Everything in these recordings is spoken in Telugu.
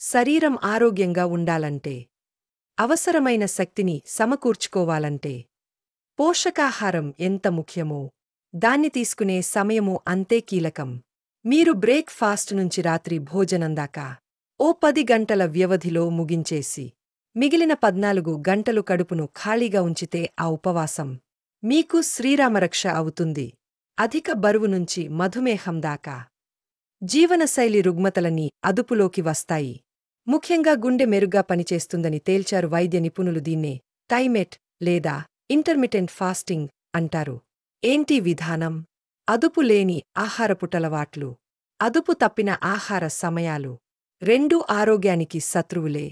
శరీరం ఆరోగ్యంగా ఉండాలంటే, అవసరమైన శక్తిని సమకూర్చుకోవాలంటే, పోషకాహారం ఎంత ముఖ్యమో, దాన్ని తీసుకునే సమయమూ అంతే కీలకం. మీరు బ్రేక్ ఫాస్ట్ నుంచి రాత్రి భోజనందాకా ఓ 10 గంటల వ్యవధిలో ముగించేసి, మిగిలిన 14 గంటలు కడుపును ఖాళీగా ఉంచితే ఆ ఉపవాసం మీకు శ్రీరామరక్ష అవుతుంది. అధిక బరువు నుంచి మధుమేహం దాకా జీవనశైలి రుగ్మతలన్నీ అదుపులోకి వస్తాయి. ముఖ్యంగా గుండె మెరుగ్గా పనిచేస్తుందని తేల్చారు వైద్య నిపుణులు. దీన్నే టైమెట్ లేదా ఇంటర్మిటెంట్ ఫాస్టింగ్ అంటారు. ఏంటి విధానం? అదుపు లేని ఆహారపుటలవాట్లు, అదుపు తప్పిన ఆహార సమయాలు రెండూ ఆరోగ్యానికి శత్రువులే.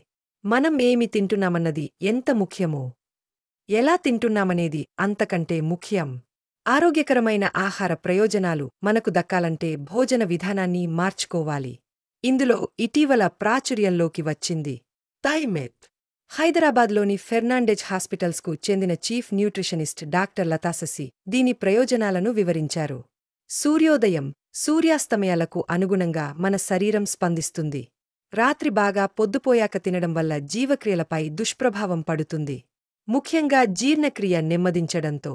మనం ఏమి తింటున్నామన్నది ఎంత ముఖ్యమో, ఎలా తింటున్నామనేది అంతకంటే ముఖ్యం. ఆరోగ్యకరమైన ఆహార ప్రయోజనాలు మనకు దక్కాలంటే భోజన విధానాన్ని మార్చుకోవాలి. ఇందులో ఇటీవల ప్రాచుర్యంలోకి వచ్చింది టైమెట్. హైదరాబాద్లోని ఫెర్నాండెజ్ హాస్పిటల్స్కు చెందిన చీఫ్ న్యూట్రిషనిస్ట్ డాక్టర్ లతాశశి దీని ప్రయోజనాలను వివరించారు. సూర్యోదయం, సూర్యాస్తమయాలకు అనుగుణంగా మన శరీరం స్పందిస్తుంది. రాత్రి బాగా పొద్దుపోయాక తినడం వల్ల జీవక్రియలపై దుష్ప్రభావం పడుతుంది. ముఖ్యంగా జీర్ణక్రియ నెమ్మదించడంతో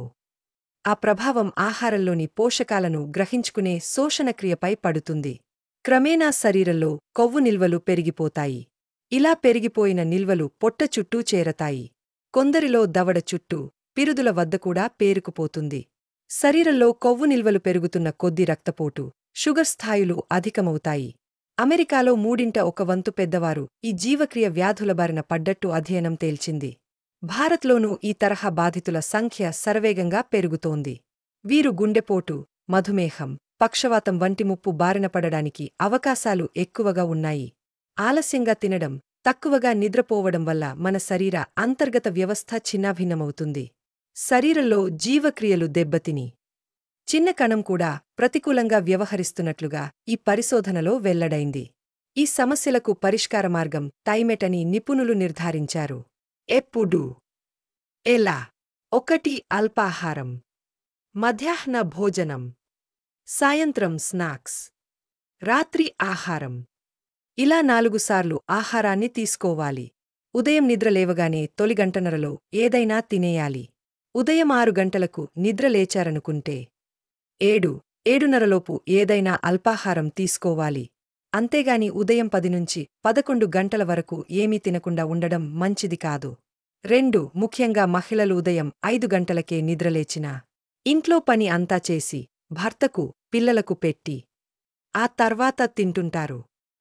ఆ ప్రభావం ఆహారంలోని పోషకాలను గ్రహించుకునే శోషణక్రియపై పడుతుంది. క్రమేణా శరీరంలో కొవ్వు నిల్వలు పెరిగిపోతాయి. ఇలా పెరిగిపోయిన నిల్వలు పొట్ట చుట్టూ చేరతాయి. కొందరిలో దవడ చుట్టూ, పిరుదుల వద్ద కూడా పేరుకుపోతుంది. శరీరంలో కొవ్వు నిల్వలు పెరుగుతున్న కొద్దీ రక్తపోటు, షుగర్ స్థాయిలు అధికమవుతాయి. అమెరికాలో 1/3 పెద్దవారు ఈ జీవక్రియ వ్యాధుల బారిన పడ్డట్టు అధ్యయనం తేల్చింది. భారత్లోనూ ఈ తరహా బాధితుల సంఖ్య శరవేగంగా పెరుగుతోంది. వీరు గుండెపోటు, మధుమేహం, పక్షవాతం వంటి ముప్పు బారిన పడడానికి అవకాశాలు ఎక్కువగా ఉన్నాయి. ఆలస్యంగా తినడం, తక్కువగా నిద్రపోవడం వల్ల మన శరీర అంతర్గత వ్యవస్థ చిన్నాభిన్నమవుతుంది. శరీరంలో జీవక్రియలు దెబ్బతిని చిన్న కణం కూడా ప్రతికూలంగా వ్యవహరిస్తున్నట్లుగా ఈ పరిశోధనలో వెల్లడైంది. ఈ సమస్యలకు పరిష్కార మార్గం టైమెట్ అని నిపుణులు నిర్ధారించారు. ఎప్పుడు? ఎలా? 1 అల్పాహారం, మధ్యాహ్న భోజనం, సాయంత్రం స్నాక్స్, రాత్రి ఆహారం. ఇలా 4 సార్లు ఆహారాన్ని తీసుకోవాలి. ఉదయం నిద్ర లేవగానే తొలి గంటన్నరలో ఏదైనా తినేయాలి. ఉదయం 6 గంటలకు నిద్ర లేచారనుకుంటే 7:30లోపు ఏదైనా అల్పాహారం తీసుకోవాలి. అంతేగాని ఉదయం 10 నుంచి 11 గంటల వరకు ఏమీ తినకుండా ఉండడం మంచిది కాదు. 2 ముఖ్యంగా మహిళలు ఉదయం 5 గంటలకే నిద్రలేచినా, ఇంట్లో పని అంతా చేసి, భర్తకు, పిల్లలకు పెట్టి, ఆ తర్వాత తింటుంటారు.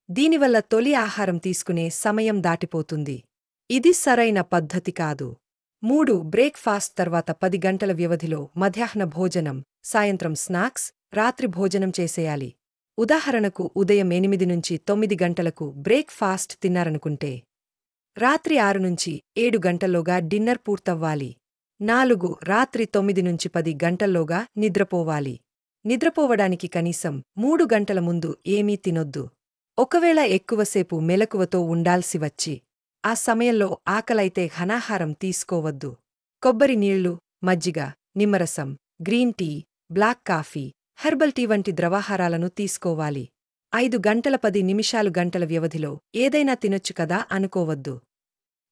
దీనివల్ల తొలి ఆహారం తీసుకునే సమయం దాటిపోతుంది. ఇది సరైన పద్ధతి కాదు. 3 బ్రేక్ ఫాస్ట్ తర్వాత 10 గంటల వ్యవధిలో మధ్యాహ్న భోజనం, సాయంత్రం స్నాక్స్, రాత్రి భోజనం చేసేయాలి. ఉదాహరణకు ఉదయం 8 నుంచి 9 గంటలకు బ్రేక్ ఫాస్ట్ తిన్నారనుకుంటే, రాత్రి 6 నుంచి 7 గంటల్లోగా డిన్నర్ పూర్తవ్వాలి. 4 రాత్రి 9 నుంచి 10 గంటల్లోగా నిద్రపోవాలి. నిద్రపోవడానికి కనీసం 3 గంటల ముందు ఏమీ తినొద్దు. ఒకవేళ ఎక్కువసేపు మెలకువతో ఉండాల్సి వచ్చి, ఆ సమయంలో ఆకలైతే ఘనాహారం తీసుకోవద్దు. కొబ్బరి నీళ్లు, మజ్జిగ, నిమ్మరసం, green tea, black coffee, herbal tea వంటి ద్రవాహారాలను తీసుకోవాలి. 5 గంటల 10 నిమిషాలు గంటల వ్యవధిలో ఏదైనా తినొచ్చు కదా అనుకోవద్దు.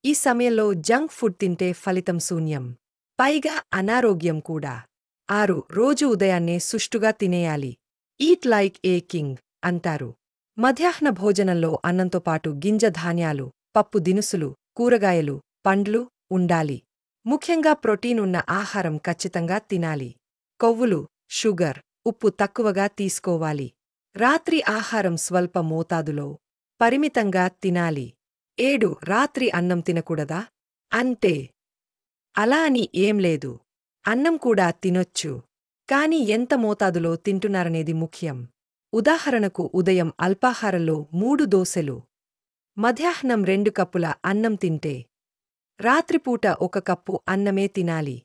ఈ సమయంలో జంక్ ఫుడ్ తింటే ఫలితం శూన్యం. పైగా అనారోగ్యం కూడా. 6 రోజు ఉదయాన్నే సుష్టుగా తినేయాలి. ఈట్ లైక్ ఏ కింగ్ అంటారు. మధ్యాహ్న భోజనంలో అన్నంతో పాటు గింజ ధాన్యాలు, పప్పు దినుసులు, కూరగాయలు, పండ్లు ఉండాలి. ముఖ్యంగా ప్రోటీన్ ఉన్న ఆహారం ఖచ్చితంగా తినాలి. కొవ్వులు, షుగర్, ఉప్పు తక్కువగా తీసుకోవాలి. రాత్రి ఆహారం స్వల్ప మోతాదులో, పరిమితంగా తినాలి. 7 రాత్రి అన్నం తినకూడదా? అంటే అలా అని ఏం లేదు. అన్నం కూడా తినొచ్చు. కాని ఎంత మోతాదులో తింటున్నారనేది ముఖ్యం. ఉదాహరణకు ఉదయం అల్పాహారంలో 3 దోసెలు, మధ్యాహ్నం 2 కప్పుల అన్నం తింటే, రాత్రిపూట 1 కప్పు అన్నమే తినాలి.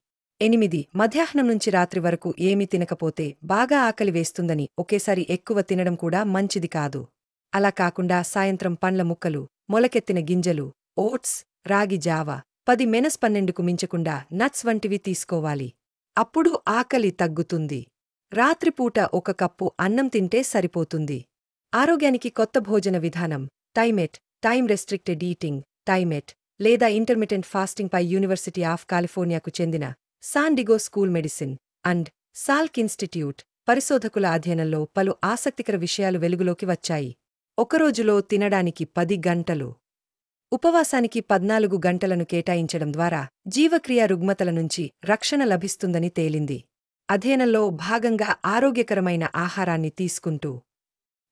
8 మధ్యాహ్నం నుంచి రాత్రి వరకు ఏమీ తినకపోతే బాగా ఆకలి వేస్తుందని ఒకేసారి ఎక్కువ తినడం కూడా మంచిది కాదు. అలా కాకుండా సాయంత్రం పండ్ల ముక్కలు, మొలకెత్తిన గింజలు, ఓట్స్, రాగి జావ, 10-12కు మించకుండా నట్స్ వంటివి తీసుకోవాలి. అప్పుడు ఆకలి తగ్గుతుంది. రాత్రిపూట 1 కప్పు అన్నం తింటే సరిపోతుంది. ఆరోగ్యానికి కొత్త భోజన విధానం టైమెట్ టైమ్ రెస్ట్రిక్టెడ్ ఈటింగ్ టైమెట్ లేదా ఇంటర్మిటెంట్ ఫాస్టింగ్ పై యూనివర్సిటీ ఆఫ్ కాలిఫోర్నియాకు చెందిన San Diego school medicine and Salk Institute పరిశోధకుల అధ్యయనంలో పలు ఆసక్తికర విషయాలు వెలుగులోకి వచ్చాయి. ఒకరోజులో తినడానికి 10 గంటలు, ఉపవాసానికి 14 గంటలను కేటాయించడం ద్వారా జీవక్రియ రుగ్మతల నుంచి రక్షణ లభిస్తుందని తేలింది. అధ్యయనంలో భాగంగా ఆరోగ్యకరమైన ఆహారాన్ని తీసుకుంటూ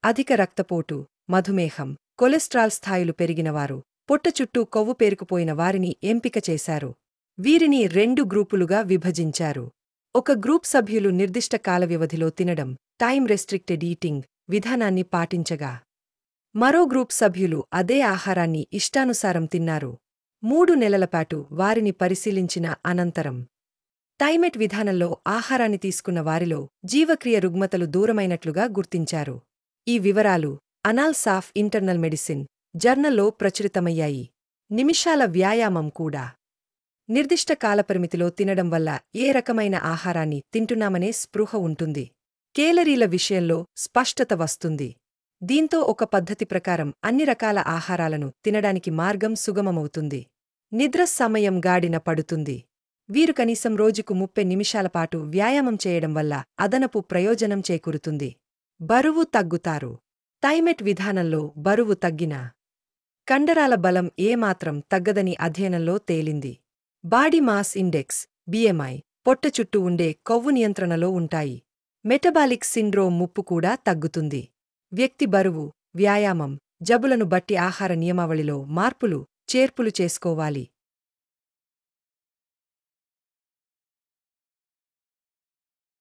అధిక రక్తపోటు, మధుమేహం, కొలెస్ట్రాల్ స్థాయిలు పెరిగినవారు, పొట్ట చుట్టూ కొవ్వు పేరుకుపోయిన వారిని ఎంపిక చేశారు. వీరిని 2 గ్రూపులుగా విభజించారు. ఒక గ్రూప్ సభ్యులు నిర్దిష్ట కాల వ్యవధిలో తినడం టైమ్ రెస్ట్రిక్టెడ్ ఈటింగ్ విధానాన్ని పాటించగా, మరో గ్రూప్ సభ్యులు అదే ఆహారాన్ని ఇష్టానుసారం తిన్నారు. 3 నెలలపాటు వారిని పరిశీలించిన అనంతరం టైమెట్ విధానంలో ఆహారాన్ని తీసుకున్న వారిలో జీవక్రియ రుగ్మతలు దూరమైనట్లుగా గుర్తించారు. ఈ వివరాలు అనాల్స్ ఆఫ్ ఇంటర్నల్ మెడిసిన్ జర్నల్లో ప్రచురితమయ్యాయి. నిమిషాల వ్యాయామం కూడా. నిర్దిష్ట కాలపరిమితిలో తినడం వల్ల ఏ రకమైన ఆహారాన్ని తింటున్నామనే స్పృహ ఉంటుంది. కేలరీల విషయంలో స్పష్టత వస్తుంది. దీంతో ఒక పద్ధతి ప్రకారం అన్ని రకాల ఆహారాలను తినడానికి మార్గం సుగమమవుతుంది. నిద్ర సమయం గాడిన పడుతుంది. వీరు కనీసం రోజుకు 30 నిమిషాల పాటు వ్యాయామం చేయడం వల్ల అదనపు ప్రయోజనం చేకూరుతుంది. బరువు తగ్గుతారు. టైమెట్ విధానంలో బరువు తగ్గినా కండరాల బలం ఏమాత్రం తగ్గదని అధ్యయనంలో తేలింది. బాడీ మాస్ ఇండెక్స్ బిఎంఐ, పొట్ట చుట్టూ ఉండే కొవ్వు నియంత్రణలో ఉంటాయి. మెటబాలిక్ సిండ్రోమ్ ముప్పు కూడా తగ్గుతుంది. వ్యక్తి బరువు, వ్యాయామం, జబ్బులను బట్టి ఆహార నియమావళిలో మార్పులు, చేర్పులు చేసుకోవాలి.